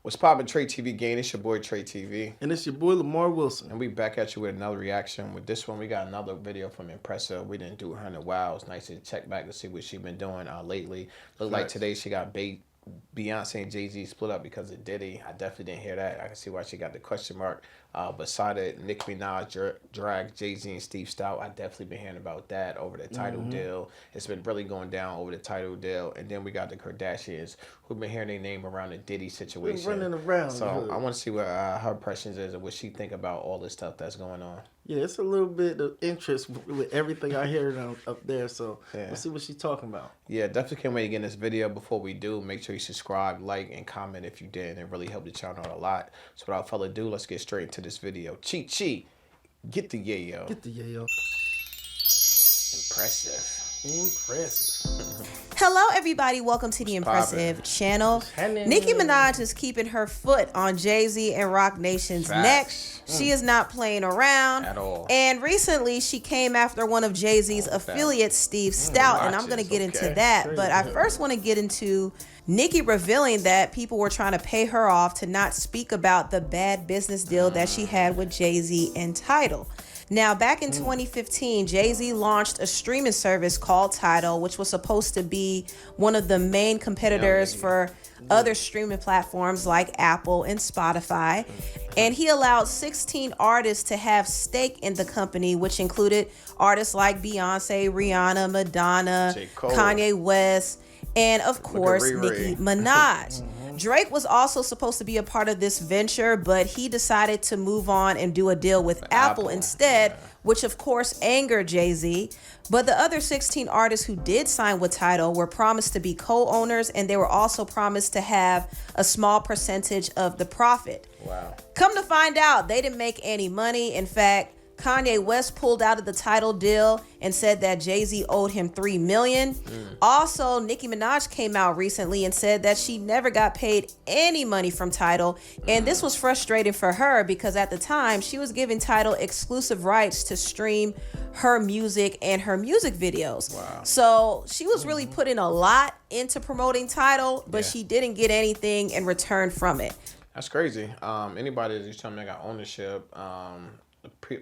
What's poppin', Trey TV gang? It's your boy Trey TV. And it's your boy Lamar Wilson. And we back at you with another reaction. With this one, we got another video from Impressive. We didn't do her in a while. It's nice to check back to see what she been doing lately. Look like today she got Beyonce and JayZ split up because of Diddy. I definitely didn't hear that. I can see why she got the question mark. Beside it, Nicki Minaj, DRAGS, JayZ, and Stoute. I definitely been hearing about that over the Tidal deal. It's been really going down over the Tidal deal. And then we got the Kardashians, who've been hearing their name around the Diddy situation. Been running around. So I want to see what her impressions is and what she think about all this stuff that's going on. Yeah, it's a little bit of interest with everything I hear up there. So let's see what she's talking about. Yeah, definitely can't wait to get in this video. Before we do, make sure you subscribe, like, and comment if you did. It really helped the channel out a lot. So without further ado, let's get straight into this video. Chi, get the yayo. Get the yayo. Impressive. Hello everybody, welcome to the Impressive channel. Nicki Minaj is keeping her foot on JayZ and Roc Nation's neck. She is not playing around at all. And recently she came after one of JayZ's affiliates, Steve Stoute, and I'm going to get into that. But I first want to get into Nicki revealing that people were trying to pay her off to not speak about the bad business deal that she had with JayZ and Tidal. Now, back in 2015, JayZ launched a streaming service called Tidal, which was supposed to be one of the main competitors for other streaming platforms like Apple and Spotify. And he allowed 16 artists to have stake in the company, which included artists like Beyonce, Rihanna, Madonna, Kanye West, and of course, Nicki Minaj. Drake was also supposed to be a part of this venture, but he decided to move on and do a deal with Apple instead, which of course angered JayZ. But the other 16 artists who did sign with Tidal were promised to be co-owners, and they were also promised to have a small percentage of the profit. Wow. Come to find out, they didn't make any money. In fact, Kanye West pulled out of the Tidal deal and said that JayZ owed him $3 million. Also, Nicki Minaj came out recently and said that she never got paid any money from Tidal. And this was frustrating for her because at the time she was giving Tidal exclusive rights to stream her music and her music videos. Wow. So she was really putting a lot into promoting Tidal, but she didn't get anything in return from it. That's crazy. Anybody that's telling me I got ownership,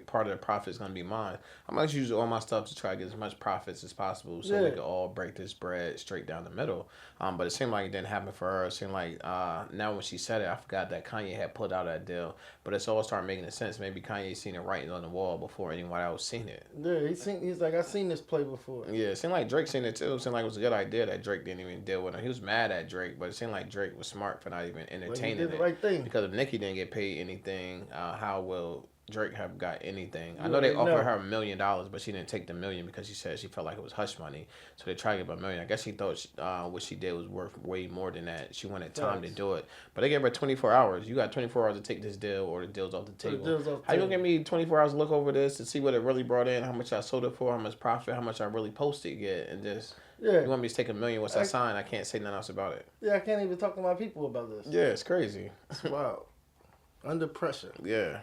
part of the profit is going to be mine. I'm going to use all my stuff to try to get as much profits as possible so we can all break this bread straight down the middle. But it seemed like it didn't happen for her. It seemed like now when she said it, I forgot that Kanye had pulled out that deal. But it's all started making sense. Maybe Kanye seen it writing on the wall before anyone else seen it. Yeah, he's like, I've seen this play before. Yeah, it seemed like Drake seen it too. It seemed like it was a good idea that Drake didn't even deal with him. He was mad at Drake, but it seemed like Drake was smart for not even entertaining he did the right thing. Because if Nicki didn't get paid anything, how will Drake have got anything? I know they offered her $1 million, but she didn't take the $1 million because she said she felt like it was hush money. So they tried to give her $1 million. I guess she thought what she did was worth way more than that. She wanted time to do it, but they gave her 24 hours. You got 24 hours to take this deal, or the deal's off the table. How you gonna give me 24 hours to look over this to see what it really brought in, how much I sold it for, how much profit, how much I really posted yet, and just you want me to take $1 million? Once I sign, I can't say nothing else about it. Yeah, I can't even talk to my people about this. Yeah, it's crazy. Wow, under pressure. Yeah.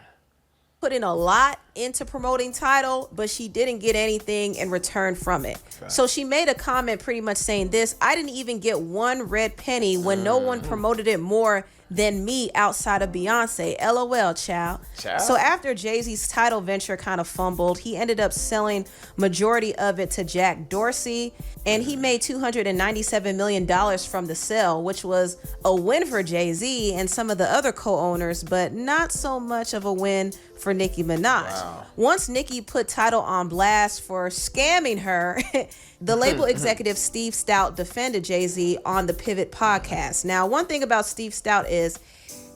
Put in a lot into promoting Tidal, but she didn't get anything in return from it. So she made a comment pretty much saying this: I didn't even get one red penny when no one promoted it more than me outside of Beyonce. LOL, child. So after JayZ's Tidal venture kind of fumbled, he ended up selling majority of it to Jack Dorsey, and he made $297 million from the sale, which was a win for JayZ and some of the other co-owners, but not so much of a win for Nicki Minaj. Wow. Once Nicki put Tidal on blast for scamming her, the label executive Steve Stoute defended JayZ on the Pivot podcast. Now, one thing about Steve Stoute is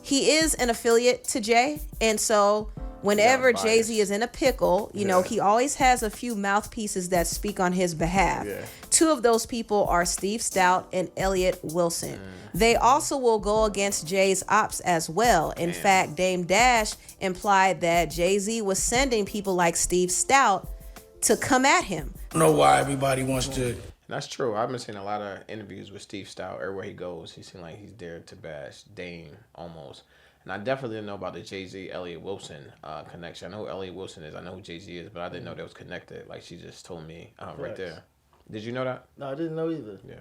he is an affiliate to Jay, and so whenever JayZ is in a pickle, you know, he always has a few mouthpieces that speak on his behalf. Two of those people are Steve Stoute and Elliott Wilson. They also will go against Jay's ops as well. In fact, Dame Dash implied that JayZ was sending people like Steve Stoute to come at him. I don't know why everybody wants to. That's true. I've been seeing a lot of interviews with Steve Stoute. Everywhere he goes, he seems like he's there to bash Dame almost. And I definitely didn't know about the JayZ Elliott Wilson connection. I know who Elliott Wilson is. I know who JayZ is, but I didn't know they was connected. Like she just told me right there. Did you know that? No, I didn't know either. Yeah.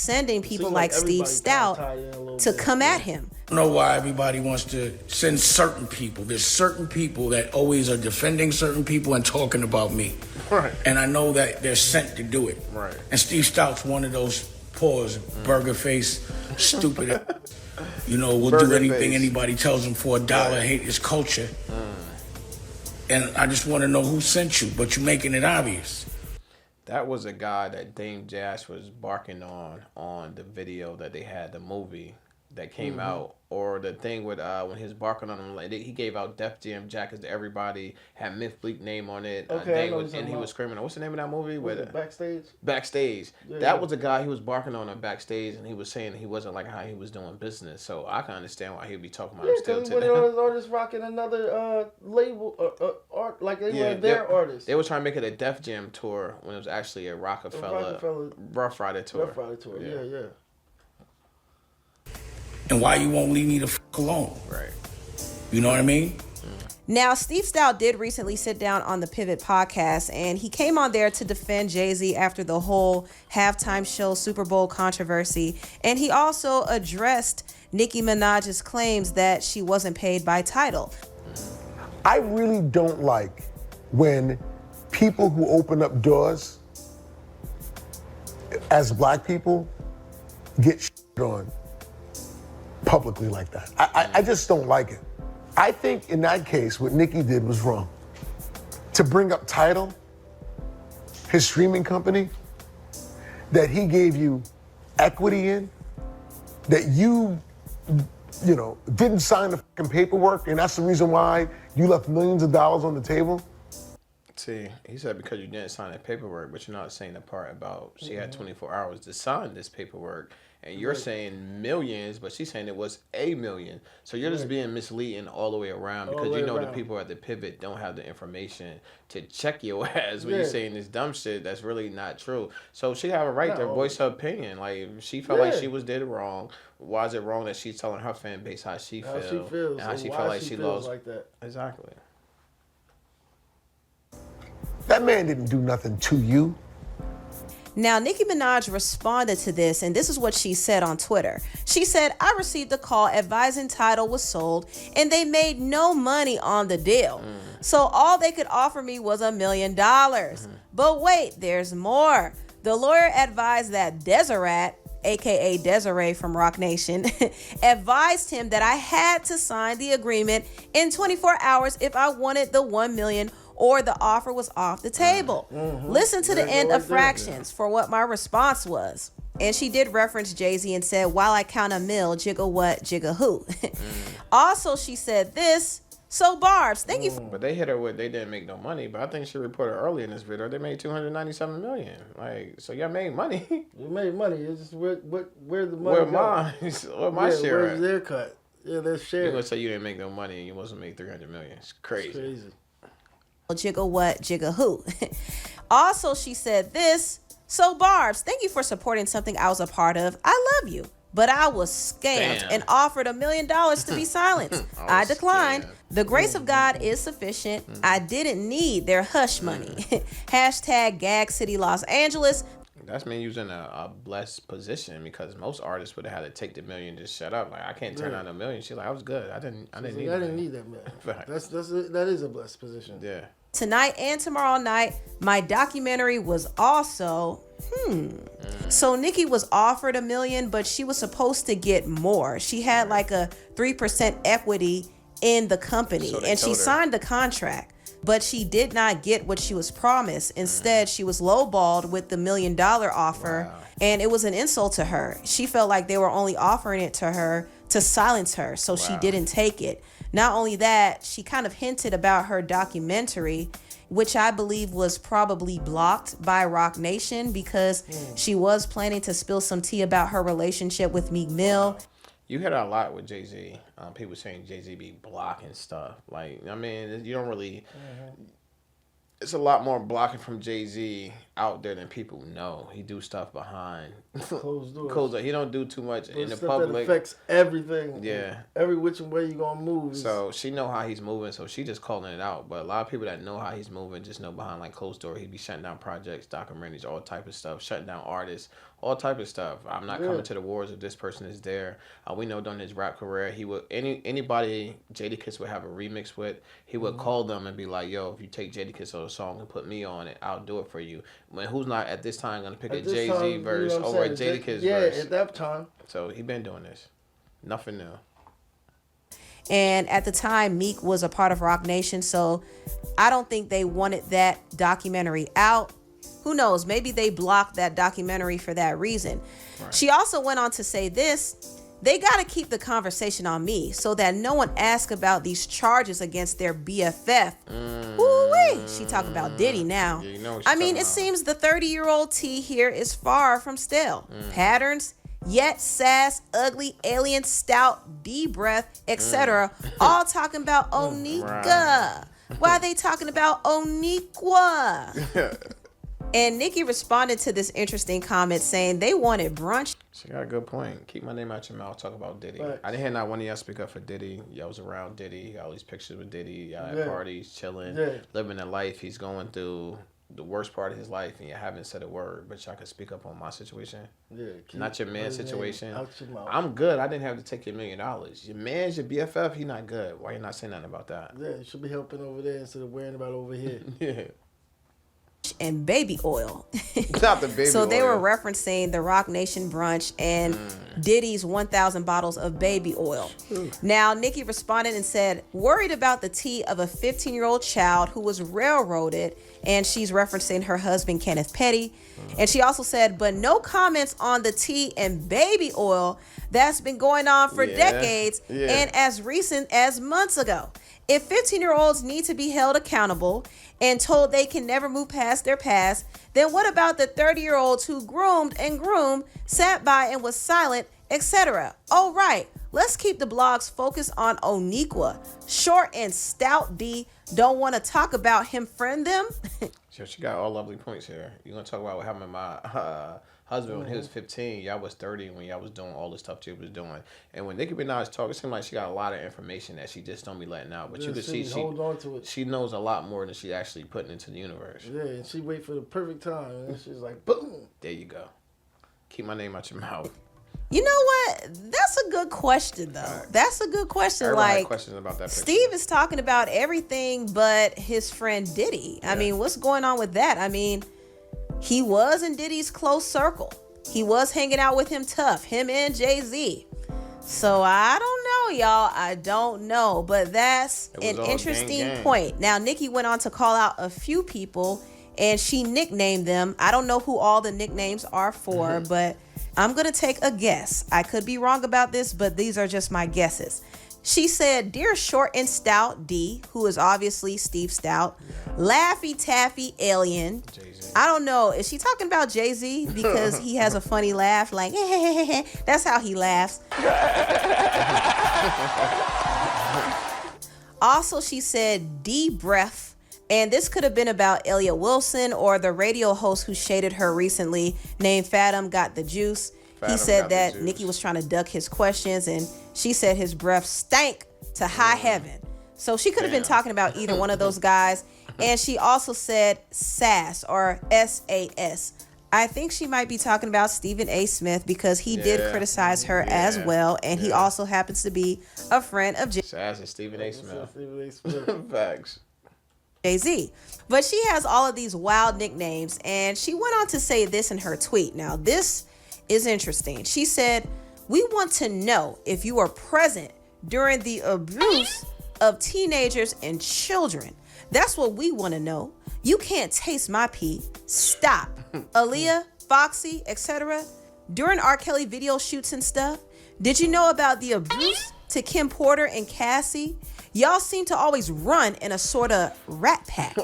sending people like Steve Stoute to come at him. I don't know why everybody wants to send certain people. There's certain people that always are defending certain people and talking about me. Right. And I know that they're sent to do it. Right. And Steve Stoute's one of those burger face, stupid. Will burger do anything face. Anybody tells him for $1. Right. Hate his culture. And I just want to know who sent you, but you're making it obvious. That was a guy that Dame Dash was barking on the video that they had, the movie that came out, or the thing with when he was barking on him, like he gave out Def Jam jackets to everybody, had Myth Bleak name on it. Okay, and he was screaming, what's the name of that movie? Backstage? Backstage. Yeah, that was a guy he was barking on Backstage, and he was saying he wasn't like how he was doing business. So I can understand why he'd be talking about him still today. Yeah, because artists rocking another label, art, like they were their artists. They were trying to make it a Def Jam tour when it was actually a Rockefeller Rough Rider tour. Rough Rider tour, yeah. And why you won't leave me the fuck alone? Right. You know what I mean? Now, Steve Stoute did recently sit down on the Pivot podcast, and he came on there to defend JayZ after the whole halftime show Super Bowl controversy. And he also addressed Nicki Minaj's claims that she wasn't paid by Tidal. I really don't like when people who open up doors as black people get shit on publicly like that. I just don't like it. I think in that case, what Nicki did was wrong. To bring up Tidal, his streaming company, that he gave you equity in, that you didn't sign the fucking paperwork, and that's the reason why you left millions of dollars on the table. See, he said because you didn't sign that paperwork, but you're not saying the part about she had 24 hours to sign this paperwork. And you're saying millions, but she's saying it was $1 million. So you're just being misleading all the way around because the people at the Pivot don't have the information to check your ass when you're saying this dumb shit that's really not true. So she have a right to voice her opinion. Like, if she felt like she did it wrong, why is it wrong that she's telling her fan base how she feels? And how she felt like she lost. Like that. Exactly. That man didn't do nothing to you. Now, Nicki Minaj responded to this, and this is what she said on Twitter. She said, I received a call advising Tidal was sold, and they made no money on the deal. So all they could offer me was $1 million. But wait, there's more. The lawyer advised that Deseret, aka Desiree from Roc Nation, advised him that I had to sign the agreement in 24 hours if I wanted the $1 million or the offer was off the table. Listen to the end of fractions for what my response was. And she did reference JayZ and said, while I count a mill, jiggle what, jiggle who. Also, she said this. So, Barbs, thank you for... But they hit her with, they didn't make no money. But I think she reported earlier in this video, they made $297 million. Like, so y'all made money. You made money. It's just where the money where my share where's at? Their cut. Yeah, their share. You're going to say you didn't make no money and you must have made $300 million. It's crazy. It's crazy. Jiggle what, jiggle who. Also, she said this. So, Barbs, thank you for supporting something I was a part of. I love you. But I was scammed and offered $1 million to be silenced. I declined. The grace of God is sufficient. I didn't need their hush money. Hashtag Gag City Los Angeles. That's me using a blessed position because most artists would have had to take the $1 million and just shut up. Like, I can't turn down $1 million. She's like, I was good. I didn't need that $1 million. That is a blessed position. Yeah. Tonight and tomorrow night, my documentary was also, So Nicki was offered $1 million, but she was supposed to get more. She had like a 3% equity in the company, and she signed the contract, but she did not get what she was promised. Instead, she was lowballed with the $1 million offer, and it was an insult to her. She felt like they were only offering it to her to silence her, so she didn't take it. Not only that, she kind of hinted about her documentary, which I believe was probably blocked by Roc Nation because she was planning to spill some tea about her relationship with Meek Mill. You hear that a lot with JayZ. People saying JayZ be blocking stuff. Like, I mean, you don't really... It's a lot more blocking from JayZ out there than people know. He do stuff behind closed doors. Closed doors. He don't do too much in the stuff public. That affects everything. Yeah. Every which way you gonna move. So she know how he's moving, so she just calling it out. But a lot of people that know how he's moving just know behind like closed door, he be shutting down projects, documentaries, all type of stuff, shutting down artists, all type of stuff. I'm not coming to the wars if this person is there. We know during his rap career, he would anybody Jadakiss would have a remix with, he would call them and be like, "Yo, if you take Jadakiss on a song and put me on it, I'll do it for you." Man, who's not at this time gonna pick a JayZ verse over a Jadakiss verse? Yeah, at that time. So he been doing this. Nothing new. And at the time, Meek was a part of Roc Nation, so I don't think they wanted that documentary out. Who knows? Maybe they blocked that documentary for that reason. Right. She also went on to say this: they got to keep the conversation on me so that no one asks about these charges against their BFF. Woo-wee. She talk about Diddy now. Yeah, I mean, it seems the 30-year-old T here is far from stale. Patterns, yet, sass, ugly, alien, stout, D-breath, etc. All talking about Onika. Right. Why are they talking about Oniqua? And Nicki responded to this interesting comment saying they wanted brunch. She got a good point. Keep my name out your mouth. Talk about Diddy. Right. I didn't hear not one of y'all speak up for Diddy. Y'all was around Diddy. All these pictures with Diddy. Y'all at parties, chilling, living a life. He's going through the worst part of his life, and you haven't said a word. But y'all can speak up on my situation. Yeah, not your man's situation. I'm good. I didn't have to take your $1 million. Your man's your BFF. He not good. Why you not saying nothing about that? Yeah, you should be helping over there instead of worrying about over here. Yeah. And baby oil. Not the baby so they oil. were referencing the Roc Nation brunch and Diddy's 1,000 bottles of baby oil. Now, Nicki responded and said, worried about the tea of a 15-year-old child who was railroaded, and she's referencing her husband, Kenneth Petty. And she also said, but no comments on the tea and baby oil that's been going on for decades and as recent as months ago. If 15-year-olds need to be held accountable and told they can never move past their past, then what about the 30-year-olds who groomed and groomed, sat by and was silent, etc.? Oh, right. Let's keep the blogs focused on Oniqua. Short and stout D don't want to talk about him friend them. She got all lovely points here. You're going to talk about what happened to my husband when he was 15. Y'all was 30 when y'all was doing all the stuff she was doing. And when Nicki Minaj talk, it seems like she got a lot of information that she just don't be letting out. But you can see hold on to it. She knows a lot more than she actually putting into the universe. Yeah, and she wait for the perfect time. And she's like, boom. There you go. Keep my name out your mouth. You know what? That's a good question, though. Right. That's a good question. Everybody had questions about that picture. Steve is talking about everything but his friend Diddy. Yeah. I mean, what's going on with that? I mean, he was in Diddy's close circle. He was hanging out with him tough, him and JayZ. So I don't know, y'all. I don't know. But that's an interesting point. Now, Nicki went on to call out a few people, and she nicknamed them. I don't know who all the nicknames are for, but I'm going to take a guess. I could be wrong about this, but these are just my guesses. She said, Dear Short and Stout D, who is obviously Steve Stoute, Laffy Taffy Alien. JayZ. I don't know. Is she talking about JayZ? Because he has a funny laugh, like, that's how he laughs. Also, she said D Breath. And this could have been about Elliot Wilson or the radio host who shaded her recently named Fathom Got the Juice. He said that Nicki was trying to duck his questions, and she said his breath stank to high heaven. So she could have been talking about either one of those guys. And she also said SAS or SAS. I think she might be talking about Stephen A. Smith because he did criticize her as well. And he also happens to be a friend of SAS and Stephen A. Smith. Facts. JayZ. But she has all of these wild nicknames, and she went on to say this in her tweet. Now, this is interesting. She said, we want to know if you were present during the abuse of teenagers and children. That's what we want to know. You can't taste my pee. Stop. Aaliyah, Foxy, etc. During R. Kelly video shoots and stuff, did you know about the abuse to Kim Porter and Cassie? Y'all seem to always run in a sort of rat pack.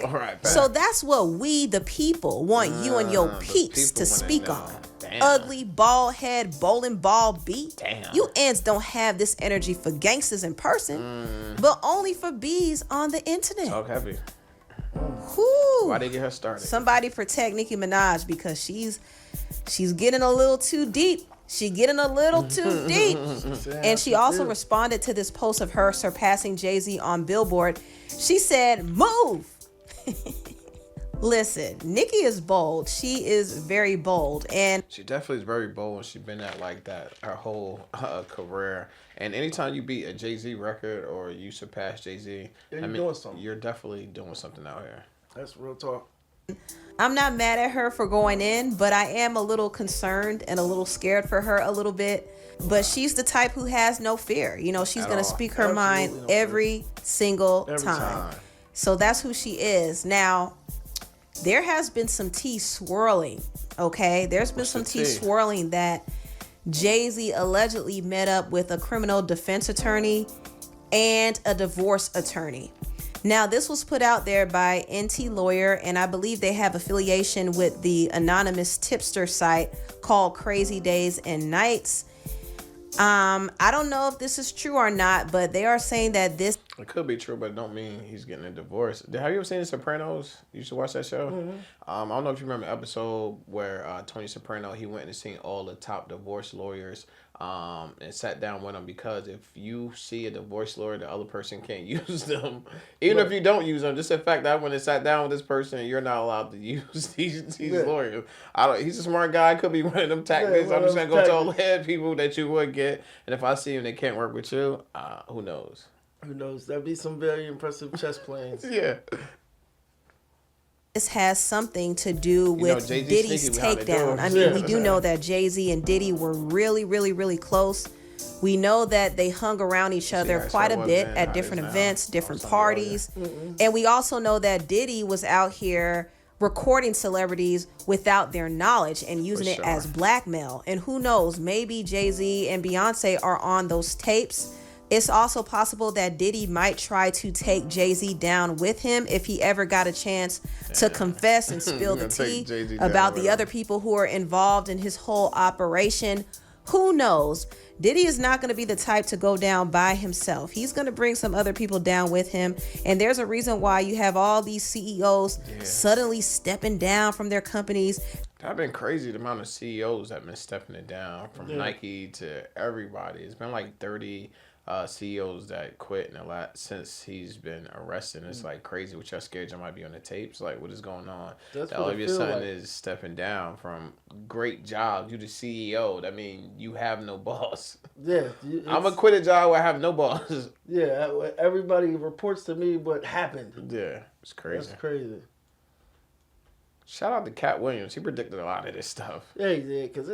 So that's what we, the people, want you and your peeps to speak on. Damn. Ugly, bald head, bowling ball beat. Damn. You ants don't have this energy for gangsters in person, but only for bees on the internet. Talk heavy. Whew. Why they get her started? Somebody protect Nicki Minaj because she's getting a little too deep. She getting a little too deep. And she also responded to this post of her surpassing JayZ on Billboard. She said, move. Listen, Nicki is bold. She is very bold, and she definitely is very bold. She's been at like that her whole career. And anytime you beat a JayZ record or you surpass JayZ, doing something. You're definitely doing something out here. That's real talk. I'm not mad at her for going in, but I am a little concerned and a little scared for her a little bit. But she's the type who has no fear. You know, she's going to speak her mind every single time. So that's who she is. Now, there has been some tea swirling, okay? There's been some tea swirling that JayZ allegedly met up with a criminal defense attorney and a divorce attorney. Now, this was put out there by NT Lawyer, and I believe they have affiliation with the anonymous tipster site called Crazy Days and Nights. I don't know if this is true or not, but they are saying that this... It could be true, but it don't mean he's getting a divorce. Have you ever seen The Sopranos? You should watch that show. Mm-hmm. I don't know if you remember the episode where Tony Soprano, he went and seen all the top divorce lawyers and sat down with them, because if you see a divorce lawyer, the other person can't use them. Even if you don't use them, just the fact that I went and sat down with this person and you're not allowed to use these lawyers. He's a smart guy. Could be one of them tactics. I'm just going to go tell head people that you would get. And if I see them, they can't work with you, who knows? Who knows? That'd be some very impressive chess playing. Yeah. This has something to do with Diddy's takedown. I mean, we do know that JayZ and Diddy were really, really, really close. We know that they hung around each other quite a bit at different events, different parties. And we also know that Diddy was out here recording celebrities without their knowledge and using it as blackmail. And who knows, maybe JayZ and Beyonce are on those tapes. It's also possible that Diddy might try to take JayZ down with him if he ever got a chance to confess and spill the tea about the other people who are involved in his whole operation. Who knows? Diddy is not going to be the type to go down by himself. He's going to bring some other people down with him. And there's a reason why you have all these CEOs suddenly stepping down from their companies. That's been crazy, the amount of CEOs that have been stepping it down, from Nike to everybody. It's been like 30 CEOs that quit in a lot since he's been arrested. It's like crazy, which y'all scared y'all might be on the tapes. Like, what is going on? All of your son is stepping down from great jobs. You the CEO. That means you have no boss. Yeah. I'm going to quit a job where I have no boss. Yeah, everybody reports to me what happened. Yeah, it's crazy. That's crazy. Shout out to Cat Williams. He predicted a lot of this stuff. Yeah, he did. Because,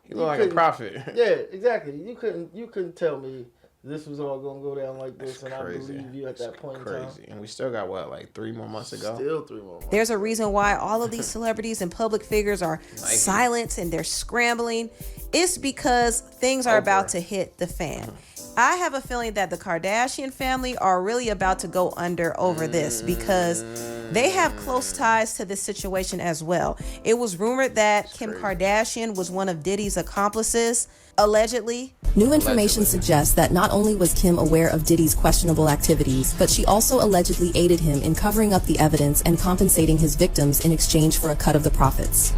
he looked like a prophet. Yeah, exactly. You couldn't tell me this was all going to go down like this, and I believe you at that point in time. And we still got, like 3 more months ago? Still 3 more months. There's a reason why all of these celebrities and public figures are silent and they're scrambling. It's because things are about to hit the fan. I have a feeling that the Kardashian family are really about to go under over this, because they have close ties to this situation as well. It was rumored that Kim Kardashian was one of Diddy's accomplices, allegedly. New information suggests that not only was Kim aware of Diddy's questionable activities, but she also allegedly aided him in covering up the evidence and compensating his victims in exchange for a cut of the profits.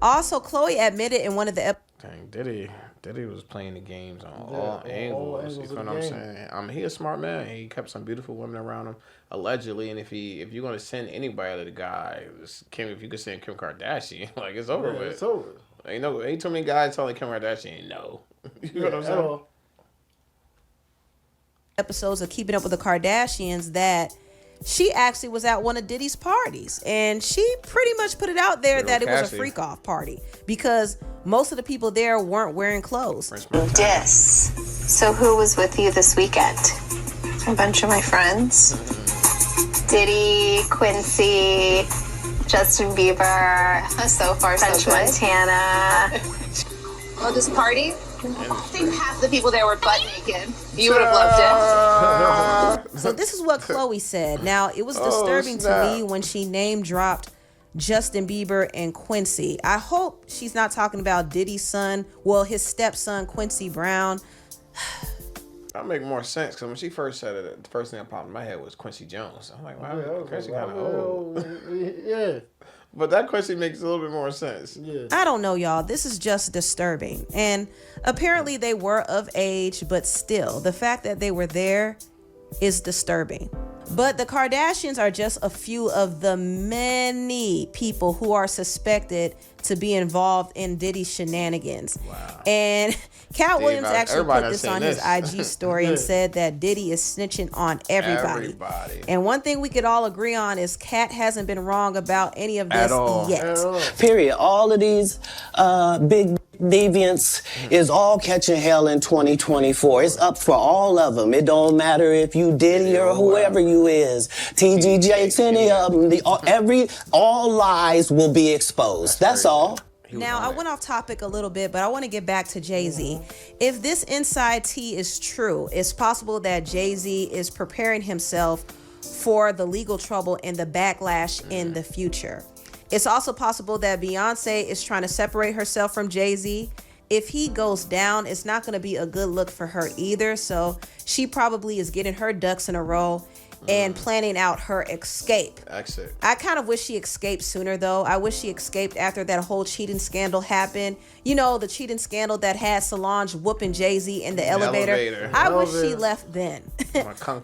Also, Khloe admitted in one of the Diddy was playing the games on all angles. You know what I'm saying? He a smart man. He kept some beautiful women around him, allegedly. And if you're gonna send anybody to the guy, if you could send Kim Kardashian, like, it's over with. It's over. Ain't too many guys telling Kim Kardashian no. You know what I'm saying? Episodes of Keeping Up with the Kardashians that she actually was at one of Diddy's parties, and she pretty much put it out there that it was a freak off party, because most of the people there weren't wearing clothes. So who was with you this weekend? A bunch of my friends. Diddy, Quincy, Justin Bieber, so far French Montana. Oh, this party? I think half the people there were butt naked. You would have loved it. So this is what Khloe said. Now, it was disturbing to me when she name dropped Justin Bieber and Quincy. I hope she's not talking about Diddy's son, his stepson, Quincy Brown. That make more sense, because when she first said it, the first thing that popped in my head was Quincy Jones. I'm like, wow, Quincy kind of old. Yeah. But that question makes a little bit more sense. Yeah. I don't know, y'all. This is just disturbing. And apparently they were of age, but still, the fact that they were there is disturbing. But the Kardashians are just a few of the many people who are suspected to be involved in Diddy's shenanigans. Wow. And Cat Williams actually put this on his this. IG story and said that Diddy is snitching on everybody. And one thing we could all agree on is Cat hasn't been wrong about any of this yet. Period. All of these big deviants is all catching hell in 2024. It's up for all of them. It don't matter if you Diddy or whoever you is. TGJ, any of them. All lies will be exposed. That's all. Now, I went off topic a little bit, but I want to get back to JayZ. If this inside tea is true, it's possible that JayZ is preparing himself for the legal trouble and the backlash in the future. It's also possible that Beyonce is trying to separate herself from JayZ. If he goes down, it's not going to be a good look for her either. So she probably is getting her ducks in a row and planning out her escape. Exit. I kind of wish she escaped sooner, though. I wish she escaped after that whole cheating scandal happened. You know, the cheating scandal that had Solange whooping JayZ in the elevator. I wish she left then.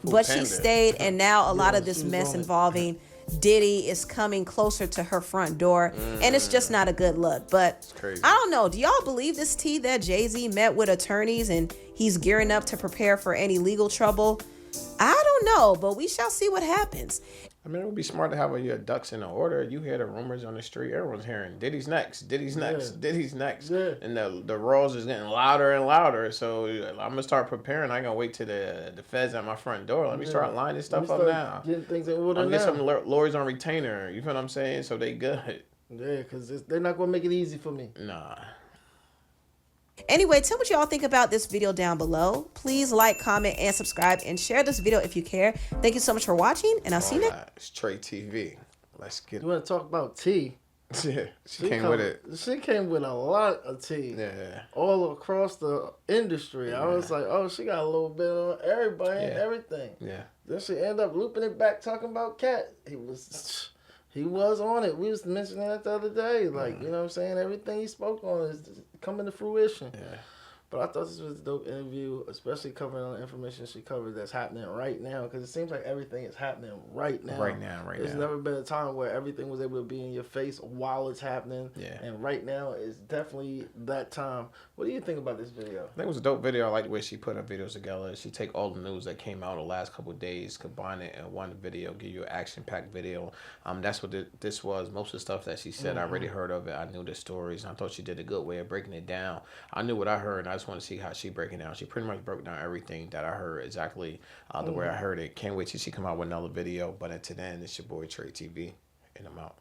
But she stayed, and now a lot of this mess involving Diddy is coming closer to her front door, and it's just not a good look. But I don't know. Do y'all believe this tea that JayZ met with attorneys and he's gearing up to prepare for any legal trouble? I don't know, but we shall see what happens. I mean, it would be smart to have your ducks in order. You hear the rumors on the street. Everyone's hearing Diddy's next, Diddy's next, Diddy's next. Yeah. And the roars is getting louder and louder. So I'm going to start preparing. I ain't going to wait till the feds at my front door. Let me start lining stuff up now. Getting things in order now. Get some lawyers on retainer. You feel what I'm saying? So they good. Yeah, because they're not going to make it easy for me. Nah. Anyway, tell what y'all think about this video down below. Please like, comment, and subscribe, and share this video if you care. Thank you so much for watching, and I'll see you next. It's Trey TV. Let's get it. You want to talk about tea? Yeah, she came with it. She came with a lot of tea. Yeah. All across the industry. I was like, oh, she got a little bit on everybody and everything. Yeah. Then she ended up looping it back, talking about Cat. He was on it. We was mentioning that the other day. Like, you know what I'm saying? Everything he spoke on is coming to fruition. Yeah. But I thought this was a dope interview, especially covering all the information she covered that's happening right now, because it seems like everything is happening right now. There's never been a time where everything was able to be in your face while it's happening. Yeah. And right now is definitely that time. What do you think about this video? I think it was a dope video. I like the way she put her videos together. She take all the news that came out the last couple of days, combine it in one video, give you an action-packed video. That's what this was. Most of the stuff that she said, I already heard of it. I knew the stories. And I thought she did a good way of breaking it down. I knew what I heard, and I just want to see how she break it down. She pretty much broke down everything that I heard exactly the way I heard it. Can't wait till she come out with another video. But until then, it's your boy Trey TV, and I'm out.